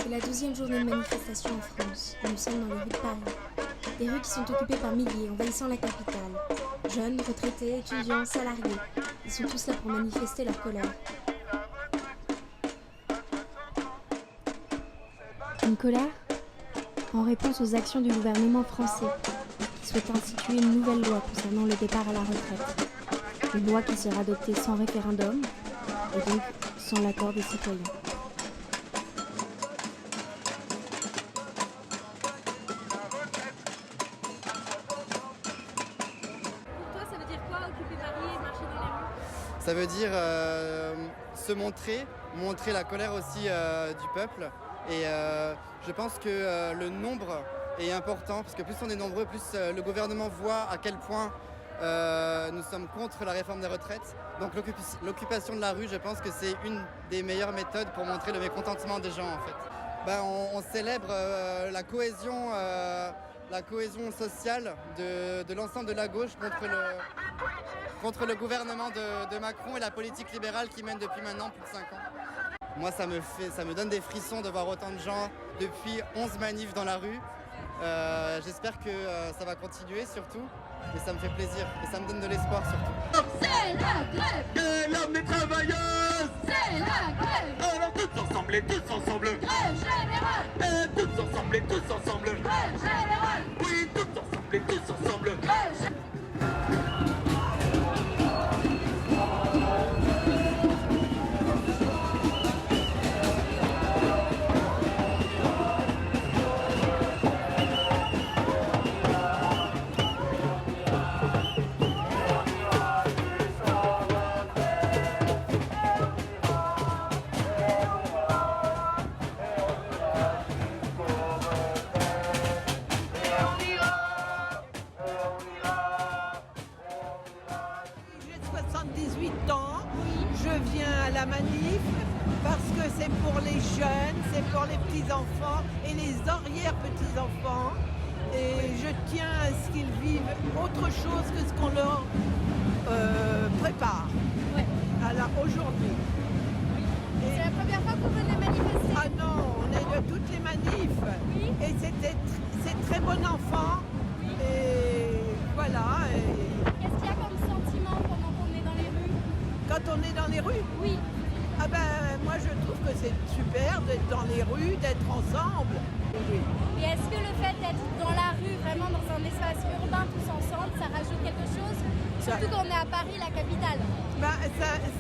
C'est la 12e journée de manifestation en France et nous sommes dans les rues de Paris. Des rues qui sont occupées par milliers, envahissant la capitale. Jeunes, retraités, étudiants, salariés. Ils sont tous là pour manifester leur colère. Une colère en réponse aux actions du gouvernement français qui souhaite instituer une nouvelle loi concernant le départ à la retraite. Une loi qui sera adoptée sans référendum et donc sans l'accord des citoyens. Ça veut dire se montrer la colère aussi du peuple. Et je pense que le nombre est important, parce que plus on est nombreux, plus le gouvernement voit à quel point nous sommes contre la réforme des retraites. Donc l'occupation de la rue, je pense que c'est une des meilleures méthodes pour montrer le mécontentement des gens en fait. On célèbre la cohésion sociale de l'ensemble de la gauche contre le gouvernement de Macron et la politique libérale qui mène depuis maintenant plus de 5 ans. Moi, ça me donne des frissons de voir autant de gens depuis 11 manifs dans la rue. J'espère que ça va continuer surtout, et ça me fait plaisir et ça me donne de l'espoir surtout. C'est la grève de l'homme des travailleuses. C'est la grève. Alors tous ensemble et tous ensemble. Grève générale. Tous ensemble et tous ensemble. Grève générale. Oui, tous ensemble et tous ensemble. Grève générale. Je viens à la manif parce que c'est pour les jeunes, c'est pour les petits-enfants et les arrière-petits-enfants. Et je tiens à ce qu'ils vivent autre chose que ce qu'on leur prépare aujourd'hui. C'est la première fois que vous venez manifester? Ah non, on est de toutes les manifs. Oui. Et c'est très bon enfant. Oui. Et voilà. Qu'est-ce qu'il y a comme sentiment pendant qu'on est dans les rues? Quand on est dans les rues? Oui. Ah ben, moi je trouve que c'est super d'être dans les rues, d'être ensemble. Et est-ce que le fait d'être dans la rue, vraiment dans un espace urbain tous ensemble, ça rajoute quelque chose? Surtout quand on est à Paris, la capitale. Ben,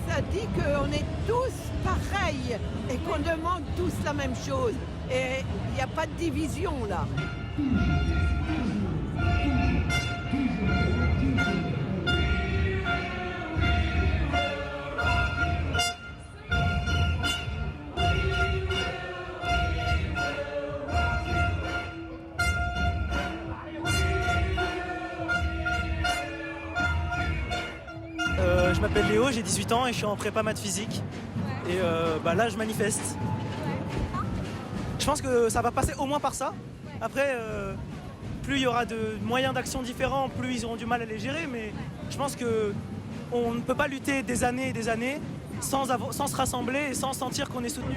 ça dit qu'on est tous pareils et qu'on demande tous la même chose. Et il n'y a pas de division là. Je m'appelle Léo, j'ai 18 ans et je suis en prépa maths physique. Ouais. Et là je manifeste. Ouais. Je pense que ça va passer au moins par ça. Ouais. Après, plus il y aura de moyens d'action différents, plus ils auront du mal à les gérer. Mais je pense qu'on ne peut pas lutter des années et des années sans se rassembler et sans sentir qu'on est soutenu.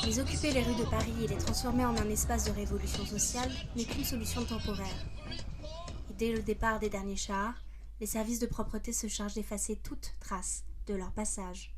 Les occuper les rues de Paris et les transformer en un espace de révolution sociale n'est qu'une solution temporaire. Et dès le départ des derniers chars, les services de propreté se chargent d'effacer toute trace de leur passage.